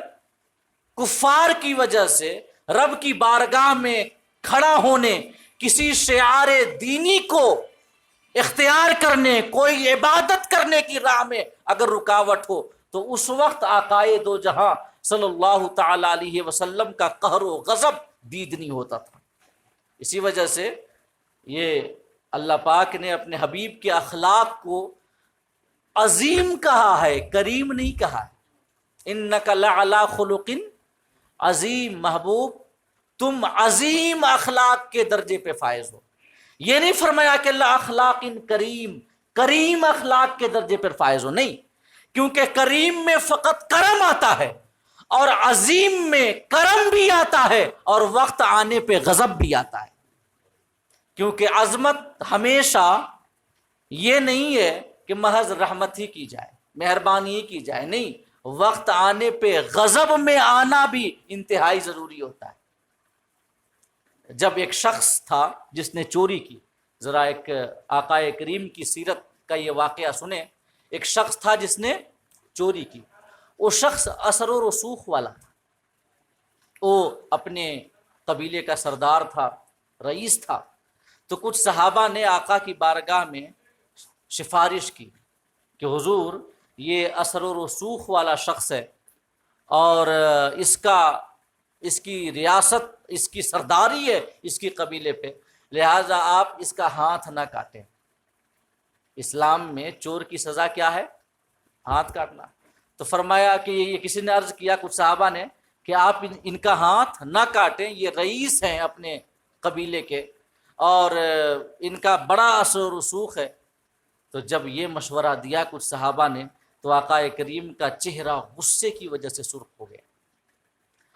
کفار کی وجہ سے رب کی بارگاہ میں کھڑا ہونے، کسی شعار دینی کو اختیار کرنے، کوئی عبادت کرنے کی راہ میں اگر رکاوٹ ہو تو اس وقت آقائے دو جہاں صلی اللہ تعالی علیہ وسلم کا قہر و غضب دیدنی ہوتا تھا۔ اسی وجہ سے یہ اللہ پاک نے اپنے حبیب کے اخلاق کو عظیم کہا ہے، کریم نہیں کہا ہے۔ انک لعلی خلق عظیم، محبوب تم عظیم اخلاق کے درجے پہ فائز ہو۔ یہ نہیں فرمایا کہ اللہ اخلاق کریم، کریم اخلاق کے درجے پر فائز ہو، نہیں، کیونکہ کریم میں فقط کرم آتا ہے اور عظیم میں کرم بھی آتا ہے اور وقت آنے پہ غضب بھی آتا ہے، کیونکہ عظمت ہمیشہ یہ نہیں ہے کہ محض رحمت ہی کی جائے، مہربانی ہی کی جائے، نہیں، وقت آنے پہ غضب میں آنا بھی انتہائی ضروری ہوتا ہے۔ جب ایک شخص تھا جس نے چوری کی، ذرا ایک آقا کریم کی سیرت کا یہ واقعہ سنیں، ایک شخص تھا جس نے چوری کی، وہ شخص اثر و رسوخ والا تھا، وہ اپنے قبیلے کا سردار تھا، رئیس تھا۔ تو کچھ صحابہ نے آقا کی بارگاہ میں سفارش کی کہ حضور یہ اثر و رسوخ والا شخص ہے اور اس کی ریاست، اس کی سرداری ہے اس کی قبیلے پہ، لہٰذا آپ اس کا ہاتھ نہ کاٹیں۔ اسلام میں چور کی سزا کیا ہے؟ ہاتھ کاٹنا۔ تو فرمایا کہ یہ کسی نے عرض کیا، کچھ صحابہ نے، کہ آپ ان کا ہاتھ نہ کاٹیں، یہ رئیس ہیں اپنے قبیلے کے اور ان کا بڑا اثر و رسوخ ہے۔ تو جب یہ مشورہ دیا کچھ صحابہ نے تو آقا کریم کا چہرہ غصے کی وجہ سے سرخ ہو گیا،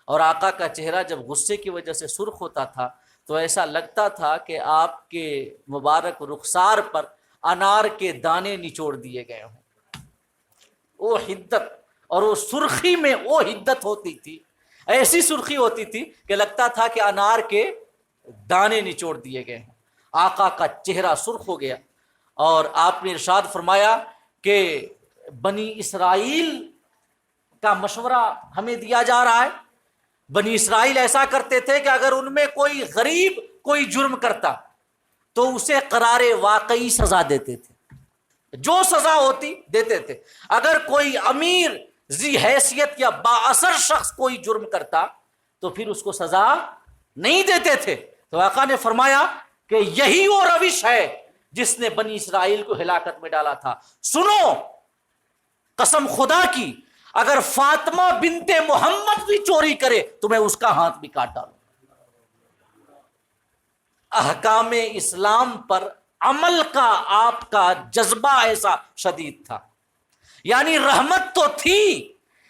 اور آقا کا چہرہ جب غصے کی وجہ سے سرخ ہوتا تھا تو ایسا لگتا تھا کہ آپ کے مبارک رخسار پر انار کے دانے نچوڑ دیے گئے ہوں۔ وہ حدت اور وہ سرخی میں وہ حدت ہوتی تھی، ایسی سرخی ہوتی تھی کہ لگتا تھا کہ انار کے دانے نچوڑ دیے گئے ہیں۔ آقا کا چہرہ سرخ ہو گیا اور آپ نے ارشاد فرمایا کہ بنی اسرائیل کا مشورہ ہمیں دیا جا رہا ہے۔ بنی اسرائیل ایسا کرتے تھے کہ اگر ان میں کوئی غریب کوئی جرم کرتا تو اسے قرار واقعی سزا دیتے تھے، جو سزا ہوتی دیتے تھے۔ اگر کوئی امیر ذی حیثیت یا بااثر شخص کوئی جرم کرتا تو پھر اس کو سزا نہیں دیتے تھے۔ تو آقا نے فرمایا کہ یہی وہ روش ہے جس نے بنی اسرائیل کو ہلاکت میں ڈالا تھا۔ سنو، قسم خدا کی، اگر فاطمہ بنت محمد بھی چوری کرے تو میں اس کا ہاتھ بھی کاٹ ڈالوں۔ احکام اسلام پر عمل کا آپ کا جذبہ ایسا شدید تھا، یعنی رحمت تو تھی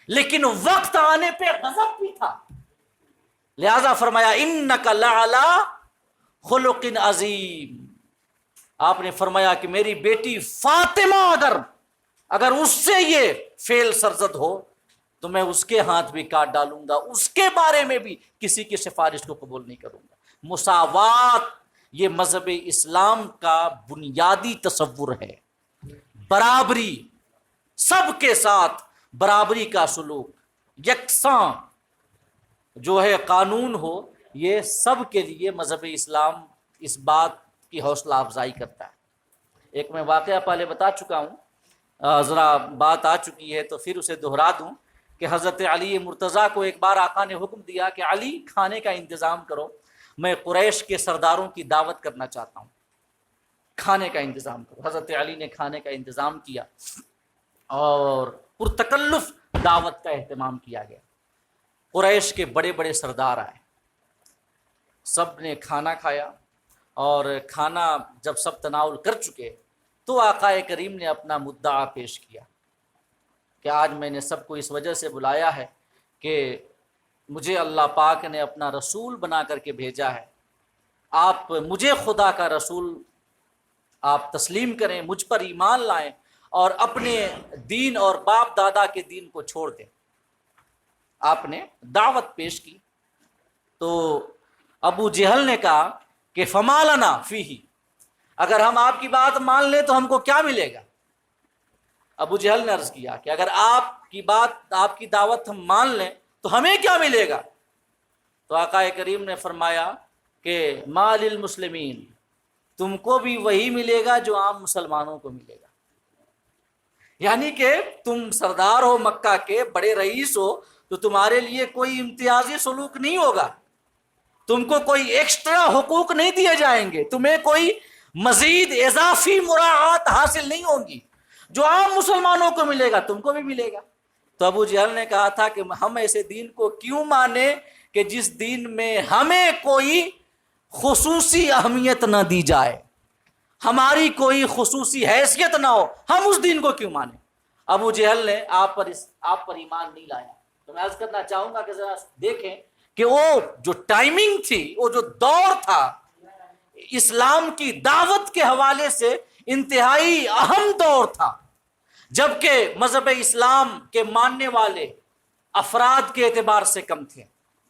لیکن وقت آنے پہ غضب بھی تھا۔ لہذا فرمایا انک لعلی خلق عظیم۔ آپ نے فرمایا کہ میری بیٹی فاطمہ اگر اس سے یہ فعل سرزد ہو تو میں اس کے ہاتھ بھی کاٹ ڈالوں گا، اس کے بارے میں بھی کسی کی سفارش کو قبول نہیں کروں گا۔ مساوات یہ مذہب اسلام کا بنیادی تصور ہے، برابری، سب کے ساتھ برابری کا سلوک، یکساں جو ہے قانون ہو، یہ سب کے لیے مذہب اسلام اس بات کی حوصلہ افزائی کرتا ہے۔ ایک میں واقعہ پہلے بتا چکا ہوں، ذرا بات آ چکی ہے تو پھر اسے دہرا دوں کہ حضرت علی مرتضیٰ کو ایک بار آقا نے حکم دیا کہ علی کھانے کا انتظام کرو، میں قریش کے سرداروں کی دعوت کرنا چاہتا ہوں، کھانے کا انتظام کرو۔ حضرت علی نے کھانے کا انتظام کیا اور پرتکلف دعوت کا اہتمام کیا گیا۔ قریش کے بڑے بڑے سردار آئے، سب نے کھانا کھایا، اور کھانا جب سب تناول کر چکے تو آقا کریم نے اپنا مدعا پیش کیا کہ آج میں نے سب کو اس وجہ سے بلایا ہے کہ مجھے اللہ پاک نے اپنا رسول بنا کر کے بھیجا ہے، آپ مجھے خدا کا رسول آپ تسلیم کریں، مجھ پر ایمان لائیں اور اپنے دین اور باپ دادا کے دین کو چھوڑ دیں۔ آپ نے دعوت پیش کی تو ابو جہل نے کہا کہ فما لنا فیہ، اگر ہم آپ کی بات مان لیں تو ہم کو کیا ملے گا؟ ابو جہل نے عرض کیا کہ اگر آپ کی بات، آپ کی دعوت ہم مان لیں تو ہمیں کیا ملے گا؟ تو آقا کریم نے فرمایا کہ ما للمسلمین، تم کو بھی وہی ملے گا جو عام مسلمانوں کو ملے گا۔ یعنی کہ تم سردار ہو مکہ کے، بڑے رئیس ہو، تو تمہارے لیے کوئی امتیازی سلوک نہیں ہوگا، تم کو کوئی ایکسٹرا حقوق نہیں دیے جائیں گے، تمہیں کوئی مزید اضافی مراعات حاصل نہیں ہوں گی، جو عام مسلمانوں کو ملے گا تم کو بھی ملے گا۔ تو ابو جہل نے کہا تھا کہ ہم ایسے دین کو کیوں مانیں کہ جس دین میں ہمیں کوئی خصوصی اہمیت نہ دی جائے، ہماری کوئی خصوصی حیثیت نہ ہو، ہم اس دین کو کیوں مانیں؟ ابو جہل نے آپ پر ایمان نہیں لایا۔ تو میں عرض کرنا چاہوں گا کہ ذرا دیکھیں کہ وہ جو ٹائمنگ تھی، وہ جو دور تھا، اسلام کی دعوت کے حوالے سے انتہائی اہم دور تھا، جبکہ مذہب اسلام کے ماننے والے افراد کے اعتبار سے کم تھے،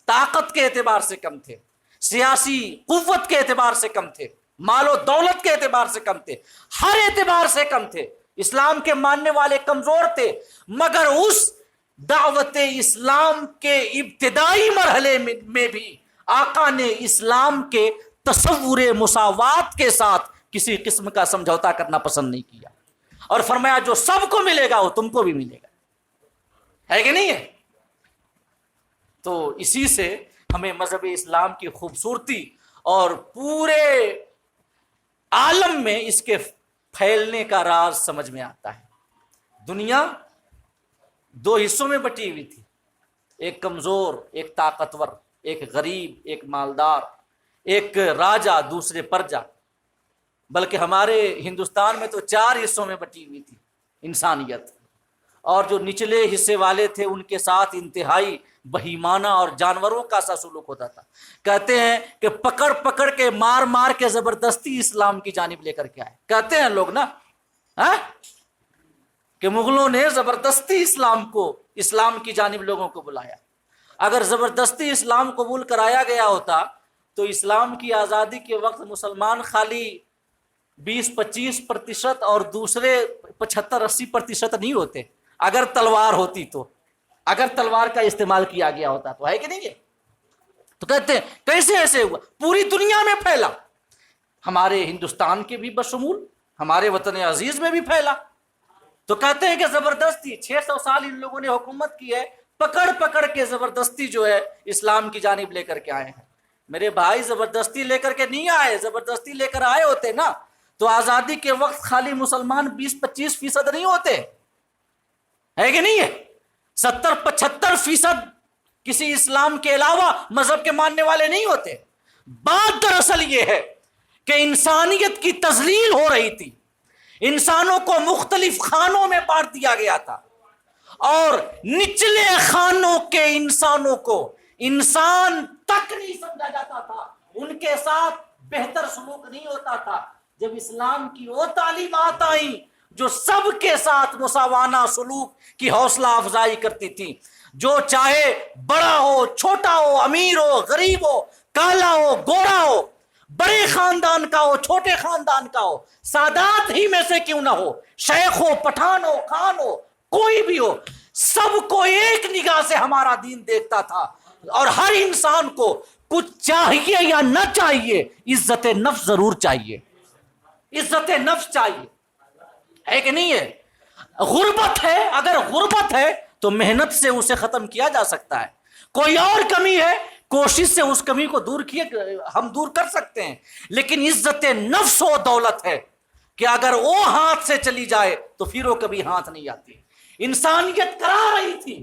طاقت کے اعتبار سے کم تھے، سیاسی قوت کے اعتبار سے کم تھے، مال و دولت کے اعتبار سے کم تھے، ہر اعتبار سے کم تھے، اسلام کے ماننے والے کمزور تھے، مگر اس دعوت اسلام کے ابتدائی مرحلے میں بھی آقا نے اسلام کے تصور مساوات کے ساتھ کسی قسم کا سمجھوتا کرنا پسند نہیں کیا، اور فرمایا جو سب کو ملے گا وہ تم کو بھی ملے گا، ہے کہ نہیں ہے؟ تو اسی سے ہمیں مذہب اسلام کی خوبصورتی اور پورے عالم میں اس کے پھیلنے کا راز سمجھ میں آتا ہے۔ دنیا دو حصوں میں بٹی ہوئی تھی، ایک کمزور، ایک طاقتور، ایک غریب، ایک مالدار، ایک راجا، دوسرے پرجا، بلکہ ہمارے ہندوستان میں تو 4 حصوں میں بٹی ہوئی تھی انسانیت، اور جو نچلے حصے والے تھے ان کے ساتھ انتہائی بہیمانہ اور جانوروں کا سا سلوک ہوتا تھا۔ کہتے ہیں کہ پکڑ پکڑ کے، مار مار کے زبردستی اسلام کی جانب لے کر کے آئے، کہتے ہیں لوگ نا کہ مغلوں نے زبردستی اسلام کی جانب لوگوں کو بلایا۔ اگر زبردستی اسلام قبول کرایا گیا ہوتا تو اسلام کی آزادی کے وقت مسلمان خالی 20-25% اور دوسرے 75-80% نہیں ہوتے، اگر تلوار ہوتی تو، اگر تلوار کا استعمال کیا گیا ہوتا تو، ہے کہ نہیں ہے؟ تو کہتے ہیں کیسے ایسے ہوا؟ پوری دنیا میں پھیلا، ہمارے ہندوستان کے بھی بشمول ہمارے وطن عزیز میں بھی پھیلا۔ تو کہتے ہیں کہ زبردستی 600 سال ان لوگوں نے حکومت کی ہے، پکڑ پکڑ کے زبردستی جو ہے اسلام کی جانب لے کر کے آئے ہیں۔ میرے بھائی زبردستی لے کر کے نہیں آئے، زبردستی لے کر آئے ہوتے نا تو آزادی کے وقت خالی مسلمان 20-25% نہیں ہوتے، ہے کہ نہیں ہے؟ 70-75% کسی اسلام کے علاوہ مذہب کے ماننے والے نہیں ہوتے۔ بات دراصل یہ ہے کہ انسانیت کی تذلیل ہو رہی تھی، انسانوں کو مختلف خانوں میں بانٹ دیا گیا تھا، اور نچلے خانوں کے انسانوں کو انسان تک نہیں سمجھا جاتا تھا، ان کے ساتھ بہتر سلوک نہیں ہوتا تھا۔ جب اسلام کی وہ تعلیمات آئیں جو سب کے ساتھ مساوانہ سلوک کی حوصلہ افزائی کرتی تھی، جو چاہے بڑا ہو چھوٹا ہو، امیر ہو غریب ہو، کالا ہو گورا ہو، بڑے خاندان کا ہو چھوٹے خاندان کا ہو، سادات ہی میں سے کیوں نہ ہو، شیخ ہو پٹھان ہو خان ہو کوئی بھی ہو، سب کو ایک نگاہ سے ہمارا دین دیکھتا تھا، اور ہر انسان کو کچھ چاہیے یا نہ چاہیے عزت نفس ضرور چاہیے، عزت نفس چاہیے، ہے کہ نہیں ہے؟ غربت ہے، اگر غربت ہے تو محنت سے اسے ختم کیا جا سکتا ہے، کوئی اور کمی ہے کوشش سے اس کمی کو ہم دور کر سکتے ہیں، لیکن عزت نفس و دولت ہے کہ اگر وہ ہاتھ سے چلی جائے تو پھر وہ کبھی ہاتھ نہیں آتی۔ انسانیت کرا رہی تھی،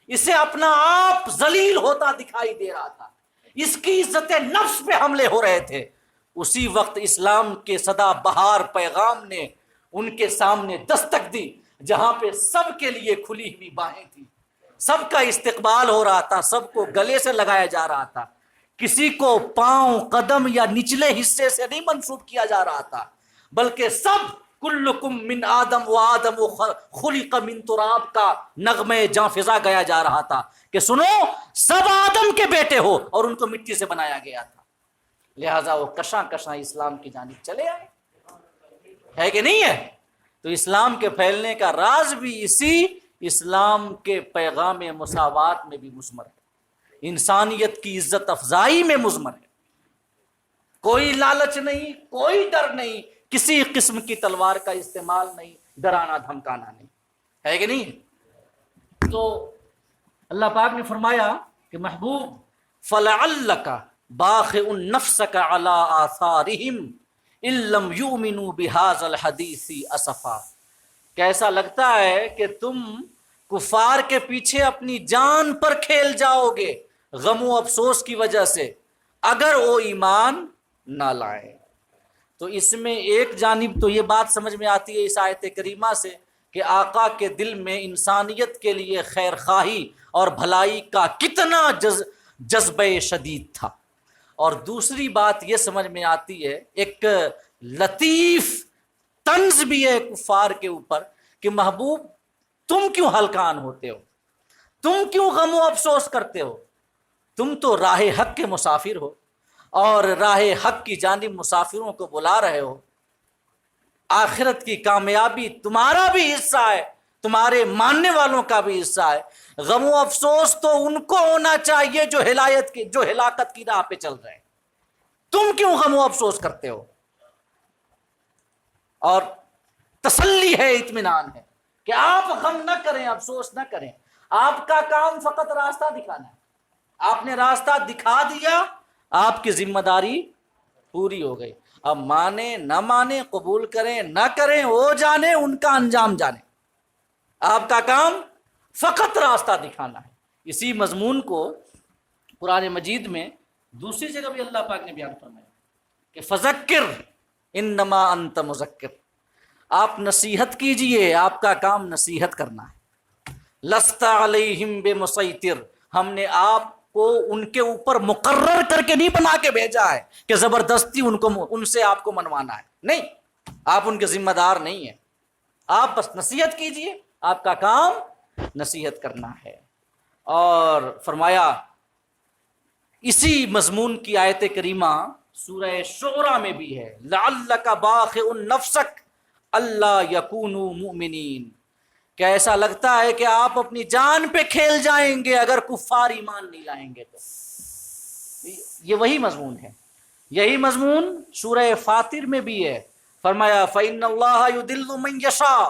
اسے اپنا آپ ذلیل ہوتا دکھائی دے رہا تھا، اس کی عزت نفس پہ حملے ہو رہے تھے، اسی وقت اسلام کے سدا بہار پیغام نے ان کے سامنے دستک دی، جہاں پہ سب کے لیے کھلی ہوئی باہیں تھی، سب کا استقبال ہو رہا تھا، سب کو گلے سے لگایا جا رہا تھا، کسی کو پاؤں قدم یا نچلے حصے سے نہیں منسوب کیا جا رہا تھا، بلکہ سب کلکم من آدم و آدم خلق من تراب کا نغمے جاں فضا گیا جا رہا تھا کہ سنو سب آدم کے بیٹے ہو اور ان کو مٹی سے بنایا گیا تھا، لہٰذا وہ کشاں کشاں اسلام کی جانب چلے آئے، ہے کہ نہیں ہے؟ تو اسلام کے پھیلنے کا راز بھی اسی اسلام کے پیغام مساوات میں بھی مضمر ہے، انسانیت کی عزت افزائی میں مضمر ہے، کوئی لالچ نہیں، کوئی ڈر نہیں، کسی قسم کی تلوار کا استعمال نہیں، ڈرانا دھمکانا نہیں، ہے کہ نہیں؟ تو اللہ پاک نے فرمایا کہ محبوب فَلَعَلَّكَ بَاخِعٌ نَفْسَكَ عَلَىٰ آثَارِهِمْ إِن لَّمْ يُؤْمِنُوا بِهَٰذَا الْحَدِيثِ أَسَفًا، کیسا لگتا ہے کہ تم کفار کے پیچھے اپنی جان پر کھیل جاؤ گے غم و افسوس کی وجہ سے اگر وہ ایمان نہ لائیں۔ تو اس میں ایک جانب تو یہ بات سمجھ میں آتی ہے اس آیت کریمہ سے کہ آقا کے دل میں انسانیت کے لیے خیر خواہی اور بھلائی کا کتنا جذبہ شدید تھا، اور دوسری بات یہ سمجھ میں آتی ہے ایک لطیف طنز بھی ہے کفار کے اوپر کہ محبوب تم کیوں ہلکان ہوتے ہو، تم کیوں غم و افسوس کرتے ہو، تم تو راہ حق کے مسافر ہو اور راہ حق کی جانب مسافروں کو بلا رہے ہو، آخرت کی کامیابی تمہارا بھی حصہ ہے، تمہارے ماننے والوں کا بھی حصہ ہے، غم و افسوس تو ان کو ہونا چاہیے جو ہلاکت کی راہ پہ چل رہے ہیں، تم کیوں غم و افسوس کرتے ہو؟ اور تسلی ہے، اطمینان ہے کہ آپ غم نہ کریں، افسوس نہ کریں، آپ کا کام فقط راستہ دکھانا ہے، آپ نے راستہ دکھا دیا، آپ کی ذمہ داری پوری ہو گئی، اب مانے نہ مانے، قبول کریں نہ کریں، وہ جانے، ان کا انجام جانے، آپ کا کام فقط راستہ دکھانا ہے۔ اسی مضمون کو قرآن مجید میں دوسری جگہ بھی اللہ پاک نے بیان فرمایا کہ فذکر انما انت مذکر، آپ نصیحت کیجئے، آپ کا کام نصیحت کرنا ہے، لست علیہم بمسیطر، ہم نے آپ کو ان کے اوپر مقرر کر کے نہیں بنا کے بھیجا ہے کہ زبردستی ان سے آپ کو منوانا ہے، نہیں، آپ ان کے ذمہ دار نہیں ہیں، آپ بس نصیحت کیجئے، آپ کا کام نصیحت کرنا ہے۔ اور فرمایا اسی مضمون کی آیت کریمہ سورہ شعراء میں بھی ہے لعلک باخع نفسک اللہ یکونوا مؤمنین، کہ ایسا لگتا ہے کہ آپ اپنی جان پہ کھیل جائیں گے اگر کفار ایمان نہیں لائیں گے، تو یہ وہی مضمون ہے، یہی مضمون سورہ فاطر میں بھی ہے، فرمایا فإن اللہ یضل من یشاء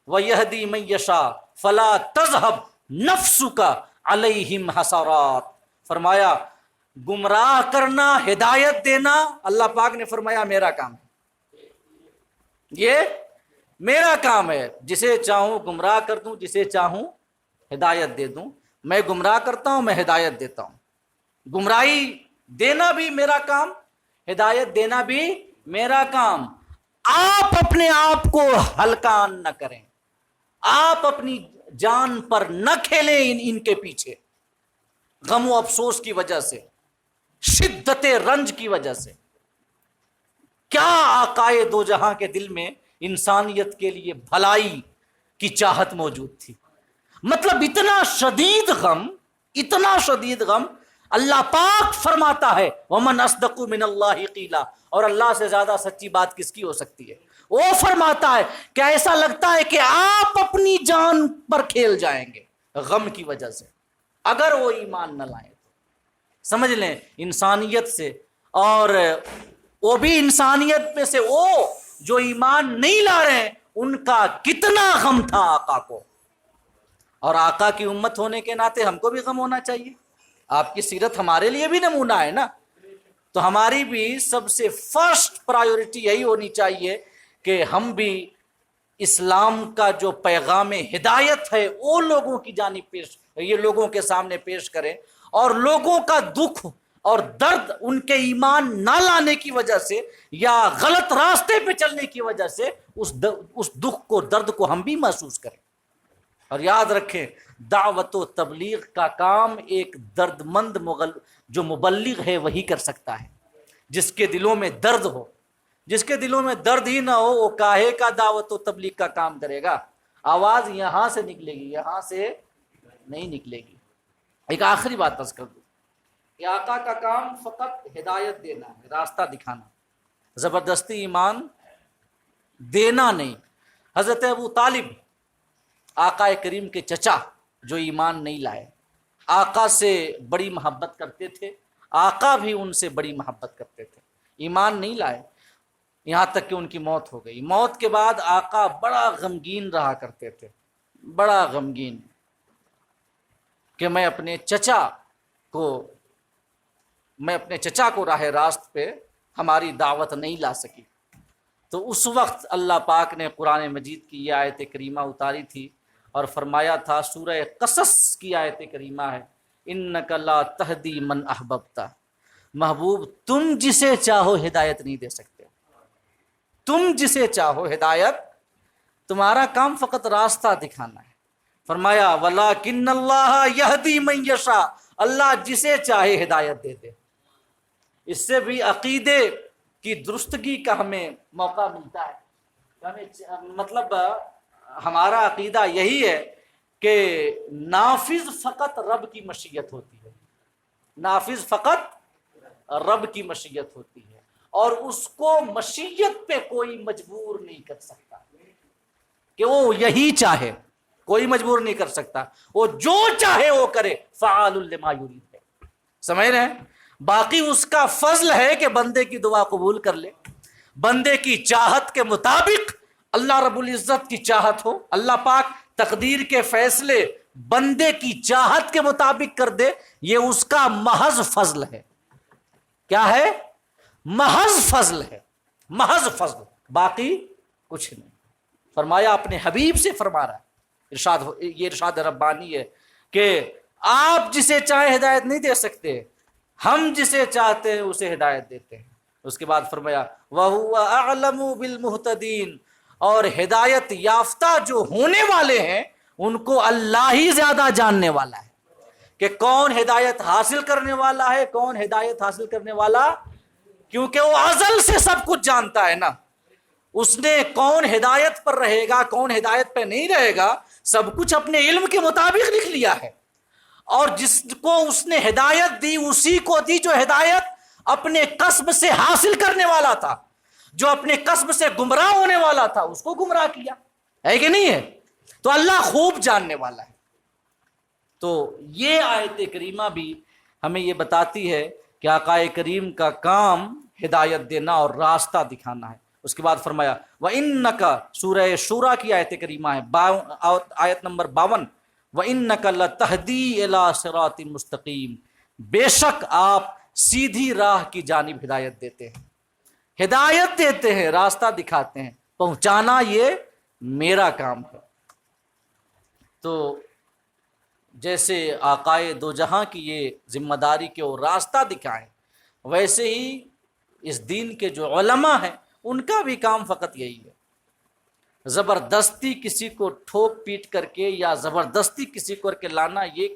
ویہدی من یشاء فلا تذهب نفسک علیہم حسرات، فرمایا گمراہ کرنا ہدایت دینا اللہ پاک نے فرمایا میرا کام ہے، یہ میرا کام ہے، جسے چاہوں گمراہ کر دوں، جسے چاہوں ہدایت دے دوں، میں گمراہ کرتا ہوں، میں ہدایت دیتا ہوں، گمراہی دینا بھی میرا کام، ہدایت دینا بھی میرا کام، آپ اپنے آپ کو ہلکان نہ کریں، آپ اپنی جان پر نہ کھیلیں ان کے پیچھے، غم و افسوس کی وجہ سے، شدت رنج کی وجہ سے، کیا آقائے دو جہاں کے دل میں انسانیت کے لیے بھلائی کی چاہت موجود تھی. مطلب اتنا شدید غم، اتنا شدید غم. اللہ پاک فرماتا ہے وَمَنْ أَصْدَقُ مِنَ اللَّهِ قِيلًا، اور اللہ سے زیادہ سچی بات کس کی ہو سکتی ہے؟ وہ فرماتا ہے کہ ایسا لگتا ہے کہ آپ اپنی جان پر کھیل جائیں گے غم کی وجہ سے اگر وہ ایمان نہ لائیں تو. سمجھ لیں انسانیت سے، اور وہ بھی انسانیت میں سے وہ جو ایمان نہیں لا رہے ہیں ان کا کتنا غم تھا آقا کو. اور آقا کی امت ہونے کے ناطے ہم کو بھی غم ہونا چاہیے. آپ کی سیرت ہمارے لیے بھی نمونہ ہے نا، تو ہماری بھی سب سے فرسٹ پرائیورٹی یہی ہونی چاہیے کہ ہم بھی اسلام کا جو پیغام ہدایت ہے وہ لوگوں کی جانب یہ لوگوں کے سامنے پیش کریں، اور لوگوں کا دکھ اور درد ان کے ایمان نہ لانے کی وجہ سے یا غلط راستے پہ چلنے کی وجہ سے اس دکھ کو، درد کو ہم بھی محسوس کریں. اور یاد رکھیں دعوت و تبلیغ کا کام ایک درد مند جو مبلغ ہے وہی کر سکتا ہے. جس کے دلوں میں درد ہو، جس کے دلوں میں درد ہی نہ ہو، وہ کاہے کا دعوت و تبلیغ کا کام کرے گا؟ آواز یہاں سے نکلے گی، یہاں سے نہیں نکلے گی. ایک آخری بات عرض کر دوں کہ آقا کا کام فقط ہدایت دینا ہے، راستہ دکھانا، زبردستی ایمان دینا نہیں. حضرت ابو طالب آقا کریم کے چچا جو ایمان نہیں لائے، آقا سے بڑی محبت کرتے تھے، آقا بھی ان سے بڑی محبت کرتے تھے، ایمان نہیں لائے یہاں تک کہ ان کی موت ہو گئی. موت کے بعد آقا بڑا غمگین رہا کرتے تھے، بڑا غمگین کہ میں اپنے چچا کو راہ راست پہ ہماری دعوت نہیں لا سکی. تو اس وقت اللہ پاک نے قرآن مجید کی یہ آیت کریمہ اتاری تھی اور فرمایا تھا، سورہ قصص کی آیت کریمہ ہے، انک لا تہدی من احببت، محبوب تم جسے چاہو ہدایت نہیں دے سکتے. تم جسے چاہو ہدایت، تمہارا کام فقط راستہ دکھانا ہے. فرمایا وَلَٰكِنَّ اللَّهَ يَهْدِي مَن يَشَاءُ، اللہ جسے چاہے ہدایت دے دے. اس سے بھی عقیدے کی درستگی کا ہمیں موقع ملتا ہے. مطلب ہمارا عقیدہ یہی ہے کہ نافذ فقط رب کی مشیت ہوتی ہے، نافذ فقط رب کی مشیت ہوتی ہے، اور اس کو مشیت پہ کوئی مجبور نہیں کر سکتا کہ وہ یہی چاہے. کوئی مجبور نہیں کر سکتا، وہ جو چاہے وہ کرے، فعال لما یرید ہے. سمجھ رہے ہیں؟ باقی اس کا فضل ہے کہ بندے کی دعا قبول کر لے، بندے کی چاہت کے مطابق اللہ رب العزت کی چاہت ہو، اللہ پاک تقدیر کے فیصلے بندے کی چاہت کے مطابق کر دے، یہ اس کا محض فضل ہے. کیا ہے؟ محض فضل ہے، محض فضل، باقی کچھ نہیں. فرمایا اپنے حبیب سے فرما رہا ہے، یہ ارشاد ربانی ہے کہ آپ جسے چاہے ہدایت نہیں دے سکتے، ہم جسے چاہتے ہیں اسے ہدایت دیتے ہیں. اس کے بعد فرمایا وَهُوَ أَعْلَمُ بِالْمُهْتَدِينَ، اور ہدایت یافتہ جو ہونے والے ہیں ان کو اللہ ہی زیادہ جاننے والا ہے کہ کون ہدایت حاصل کرنے والا ہے، کون ہدایت حاصل کرنے والا، کیونکہ وہ ازل سے سب کچھ جانتا ہے نا. اس نے کون ہدایت پر رہے گا، کون ہدایت پہ نہیں رہے گا، سب کچھ اپنے علم کے مطابق لکھ لیا ہے. اور جس کو اس نے ہدایت دی اسی کو دی جو ہدایت اپنے قصب سے حاصل کرنے والا تھا، جو اپنے قصب سے گمراہ ہونے والا تھا اس کو گمراہ کیا ہے کہ نہیں ہے. تو اللہ خوب جاننے والا ہے. تو یہ آیت کریمہ بھی ہمیں یہ بتاتی ہے کہ آقا کریم کا کام ہدایت دینا اور راستہ دکھانا ہے. اس کے بعد فرمایا وَإِنَّكَ، سورہ شورى کی آیت کریمہ ہے، آیت نمبر 52، وَإِنَّكَ لَتَهْدِي إِلَىٰ صِرَاطٍ مُسْتَقِيمٍ، بے شک آپ سیدھی راہ کی جانب ہدایت دیتے ہیں، ہدایت دیتے ہیں، راستہ دکھاتے ہیں، پہنچانا یہ میرا کام ہے. تو جیسے آقائے دو جہاں کی یہ ذمہ داری کہ وہ راستہ دکھائیں، ویسے ہی اس دین کے جو علماء ہیں ان کا بھی کام فقط یہی ہے. زبردستی کسی کو ٹھوک پیٹ کر کے یا زبردستی کسی کو کر کے لانا یہ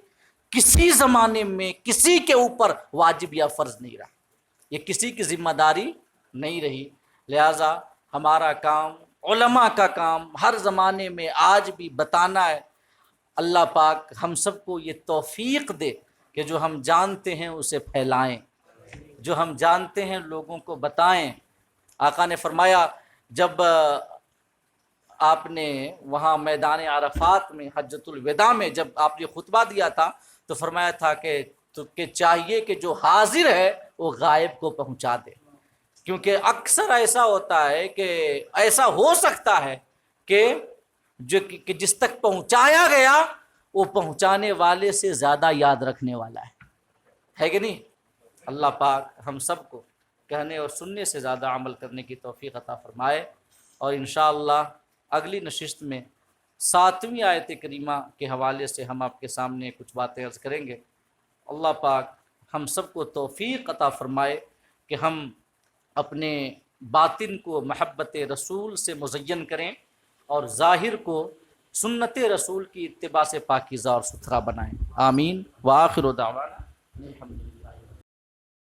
کسی زمانے میں کسی کے اوپر واجب یا فرض نہیں رہا، یہ کسی کی ذمہ داری نہیں رہی. لہٰذا ہمارا کام علماء کا کام ہر زمانے میں آج بھی بتانا ہے۔ اللہ پاک ہم سب کو یہ توفیق دے کہ جو ہم جانتے ہیں اسے پھیلائیں، جو ہم جانتے ہیں لوگوں کو بتائیں۔ آقا نے فرمایا جب آپ نے وہاں میدان عرفات میں حجۃ الوداع میں جب آپ نے خطبہ دیا تھا تو فرمایا تھا کہ چاہیے کہ جو حاضر ہے وہ غائب کو پہنچا دے، کیونکہ اکثر ایسا ہوتا ہے کہ ایسا ہو سکتا ہے کہ جس تک پہنچایا گیا وہ پہنچانے والے سے زیادہ یاد رکھنے والا ہے کہ نہیں؟ اللہ پاک ہم سب کو کہنے اور سننے سے زیادہ عمل کرنے کی توفیق عطا فرمائے، اور انشاءاللہ اگلی نشست میں 7ویں آیت کریمہ کے حوالے سے ہم آپ کے سامنے کچھ باتیں عرض کریں گے۔ اللہ پاک ہم سب کو توفیق عطا فرمائے کہ ہم اپنے باطن کو محبت رسول سے مزین کریں اور ظاہر کو سنت رسول کی اتباع سے پاکیزہ اور ستھرا بنائیں۔ آمین۔ وآخر دعوانا الحمدللہ۔